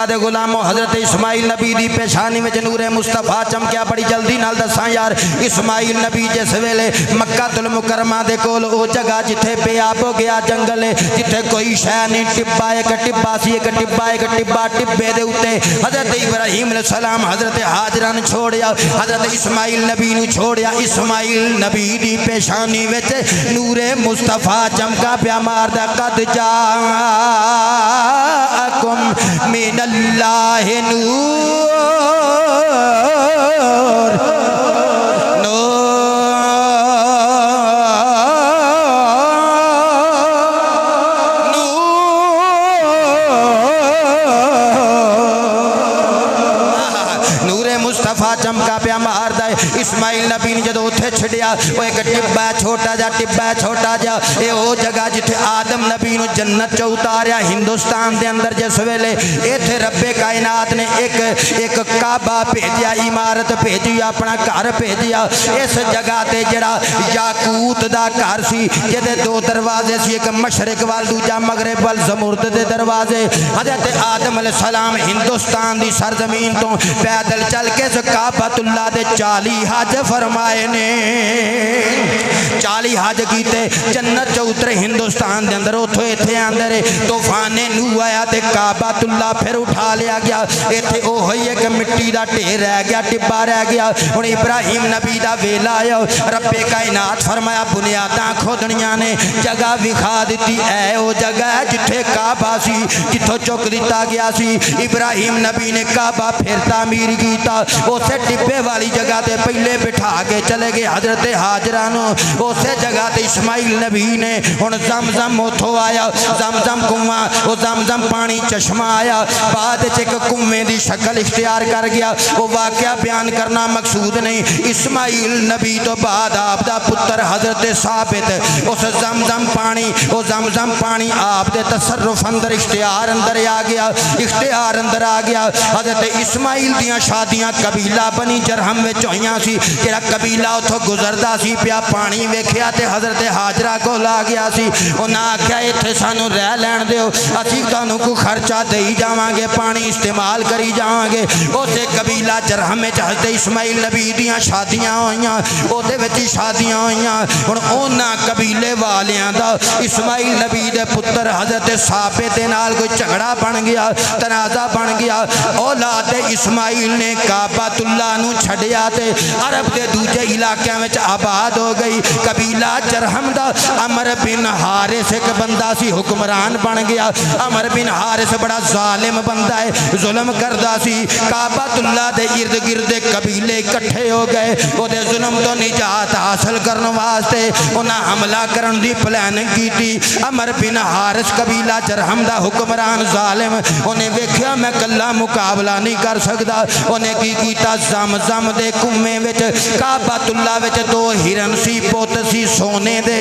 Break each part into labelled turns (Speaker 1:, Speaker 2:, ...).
Speaker 1: गुलामो हजरत इस्माइल नबी दी पेशानी में नूरे मुस्तफा चमकिया। बड़ी जल्दी नाल दसा यार, इस्माइल नबी जिस वेले मक्कातुल मुकरमा दे कोल ओ जगह जिथे बेआब हो गया जंगल है, जिथे कोई शह नहीं, टिब्बा एक टिब्बा सी, एक टिब्बा टिब्बे दे उत्ते हजरत इब्राहिम अलैहिस्सलाम हजरत हाजरा ने छोड़िया, हजरत इस्माइल नबी नु छोड़िया। इस्माइल नबी दी पेशानी विच नूरे मुस्तफा चमका प्या मारदा। कद जाअकुम मिनल्लाहि नूर नूरे मुस्तफा चमका प्या मारदा। इस्माइल नबी ने जो उथे छड़िया वो एक टिब्बा छोटा जा ये वो जगह जिथे आदम नबी नु जन्नत चो उतारिया। हिंदुस्तान दे अंदर जिस वेले इथे रब्बे कायनात ने एक काबा भेजिया, इमारत भेजी, अपना घर भेजिया। इस जगह ते जड़ा याकूत दा घर सी, जिहदे दो दरवाजे सी, एक मशरक वाल दूजा मगरब वाल, ज़मुर्द दे दरवाजे। हज़रत आदम अलैहिस्सलाम हिंदुस्तान दी सरजमीन तो पैदल चल के काबतुल्लाह दे 40 हज फरमाए ने। 40 हज कीते, जन्नत चो उतरे हिंदुस्तान दे अंदर। उथों इत्थे अंदर तूफाने नूह आया ते काबतुल्लाह फिर उठा लिया गया। इत्थे ओही एक मिट्टी दा ढेर रह गया, टिब्बा रह गया। हुण इब्राहिम नबी दा वेला आया, रब्बे कायनात फरमाया बुनियादां खोदणियां ने, जगह विखा दी। ऐ ओ जगह जिथे काबा सी, जिथों चुक दिता गया सी। इब्राहिम नबी ने काबा फिर तामीर कीता। उसे टिब्बे वाली जगह ते पहले बिठा के चले गए हजरत हाजरा नु। उसे जगह ते इस्माइल नबी ने हुण ज़मज़म उथों आया, ज़मज़म कुआं, वो ज़मज़म पानी चश्मा आया। बाद च एक कुएं की शक्ल इख्तियार कर गया। वो वाकया बयान करना मकसूद नहीं। इस्माइल नबी तो बाद आपदा पुत्र हजरत साबित उस ज़मज़म पानी आप दे तसर्रुफ अंदर इख्तियार अंदर आ गया, इख्तियार अंदर आ गया। हजरत इस्माइल दियां शादियां कबीला बनी जरहम में होइयां सी। जेड़ा कबीला उथों गुजरदा सी पिया, पानी वेखिया ते हजरत हाजरा को ला गया सी। उन्हें आख्या इत्थे सानू रह लैण दिओ, असीं तुहानू कोई खर्चा देई जावांगे, पानी इस्तेमाल करी जावांगे। उसे कबीला जरहम में हजरत इस्माइल नबी दियां शादियां होइयां, उहदे विच शादियां होइयां। हुण उन्हां कबीले वालियां दा इस्माइल नबी दे पुत्र हजरत साबित दे नाल कोई झगड़ा बन गया, तनाज़ा बन गया। औलाद इस्माइल ने काबतुल्लाह नू छड्डिया ते अरब के दूजे इलाकों में आबाद हो गई। कबीला जरहम दा अमर बिन हारिस एक बंदा सी, हुक्मरान बन गया। अमर बिन हारिस बड़ा जालिम बंदा है, जुल्म करदा सी। काबतुल्लाह दे इर्द गिर्द कबीले इकट्ठे हो गए। ओदे जुल्म तो निजात हासिल करने वास्ते उन्हें हमला करने की प्लानिंग की। अमर बिन हारिस कबीला जरहम दा हुक्मरान जालिम, उन्हें वेख्या मैं कल्ला मुकाबला नहीं कर सकता। उन्हें की कीता, ज़मज़म दे कुएं विच काबतुल्लाह विच 2 हिरन सी, पुत सी सोने दे।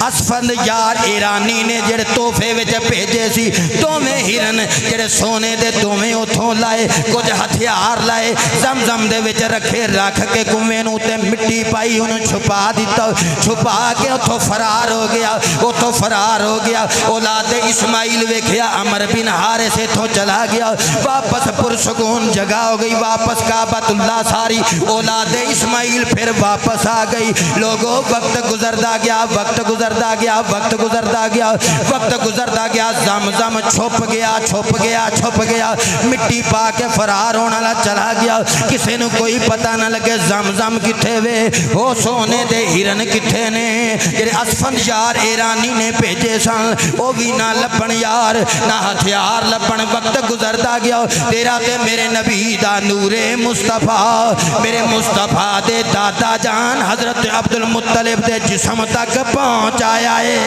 Speaker 1: असफंद यार ईरानी ने जेड़े तोहफे विच भेजे सी, दोवें हिरन जेड़े सोने दे दोवें उथों लाए, कुछ हथियार लाए, ज़मज़म दे विच रखे। रख के कुएं नूं ते मिट्टी पाई, उन्हें छुपा दिता। छुपा के उथों फरार हो गया, उथों फरार हो गया। औलाद इस्माइल वेखिया अमर बिन हारिस इथों चला गया, वापस पुरसकून जगह हो गई। वापस काबतुल्लाह सारी औलाद इस्माइल फिर वापस आ गई। लोगों वक्त गुजरता गया, वक्त गुजरता गया, वक्त गुजरता गया, वक्त गुजरता गया। ज़मज़म छुप गया, छुप गया, छुप गया। मिट्टी पा के फरार होने वाला चला गया। किसी ने कोई पता न लगे ज़मज़म किथे वे, वो सोने दे हिरन किथे ने जेड़े असफंद यार ईरानी ने भेजे सन, वो भी ना लभण यार, ना हथियार लभण। वक्त गुजरता गया। तेरा ते मेरे नबी दा नूरे मुस्तफा, मेरे मुस्तफा दे दादा जान हजरत अब्दुल मुत्तलिब दे जिस्म तक पहुँच आया है।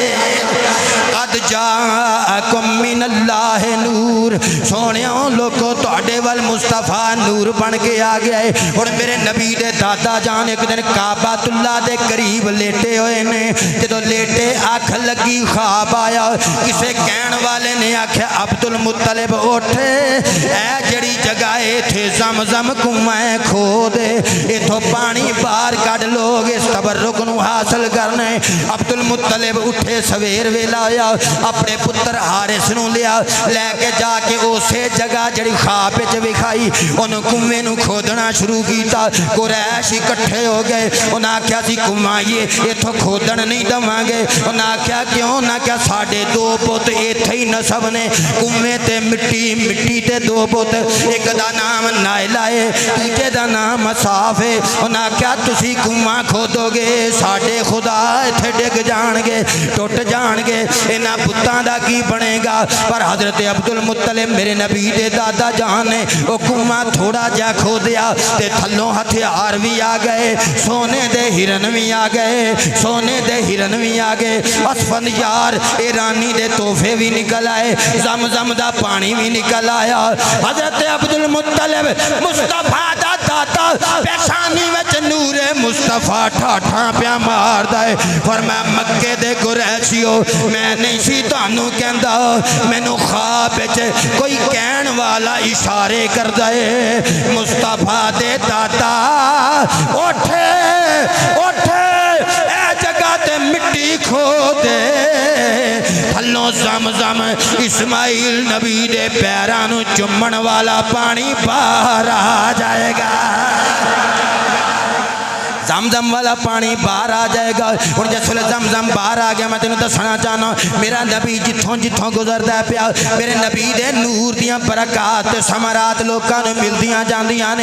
Speaker 1: कद जाअकुम मिनल्लाहि नूर, सोहणियों लोगों तुहाडे वल मुस्तफा नूर बन के आ गया है। हुण मेरे नबी दे दादा जान एक दिन काबतुल्लाह दे करीब लेटे हुए ने। जदों लेटे अख लगी ख्वाब आया। किसे कहण वाले ने आख्या अब्दुल मुत्तलिब उठ, ऐ जड़ी जगह है इथे जमजम कुएं खो दे इथों पानी बाहर कढ़ लोग इस तबर्रुक नूं हासिल करने। अब्दुल मुत्तलिब उठे सवेर वेला आया अपने पुत्र हारिस नूं लिया लैके जाके उसे जगह जिहड़ी ख्वाब विच विखाई उन्होंने कुएं नूं खोदना शुरू किया। कुरैश इकट्ठे हो गए उन्हें आख्या सी कुआं ये इथों खोदन नहीं देवांगे। उन्हें आख्या क्यों? उन्हें आख्या साडे दो पुत इत्थे ही नसब ने कुएं ते मिट्टी मिट्टी ते दो पुत एक दा नाम नायला है दूजे दा नाम मसाफ है। उन्हें आख्या तुसी कुआं खोदोगे साडे खुदा इत्थे डिग जाणगे टुट जाणगे इन्हां पुत्तां दा की बनेगा। पर हजरत अब्दुल मुत्तलिब मेरे नबी दे दादा जान ने वो कुआं थोड़ा जिहा खोदिया ते थल्लों हथियार भी आ गए सोने दे हिरन भी आ गए सोने दे हिरन भी आ गए असफंदियार ईरानी दे तोहफे भी निकल आए जमजम दा पानी भी निकल आया। हजरत अब्दुल मुत्तलिब मुस्तफा दा दाता पेशानी विच नूरे मुस्तफा ठाठा पिया मारदा है। पर मैं मक्के दे कुरैशियो मैं नहीं सी तुहानू कहंदा मैनू ख्वाब विच कोई कहण वाला इशारे करदा है मुस्तफा दे दाता उठे उठे ए जगह ते मिट्टी खो दे थल्लों जमजम इस्माइल नबी दे पैरां नूं चुम्मण वाला पानी बाहर आ जाएगा। जमजम वाला पानी बाहर आ जाएगा। और जिसले जमजम बाहर आ गया मैं तेन दसना चाहना मेरा नबी जिथों जिथों गुजरता पिया मेरे नबी दे नूर दियां बरकात समरात लोगों को मिलदियां जांदियां ने।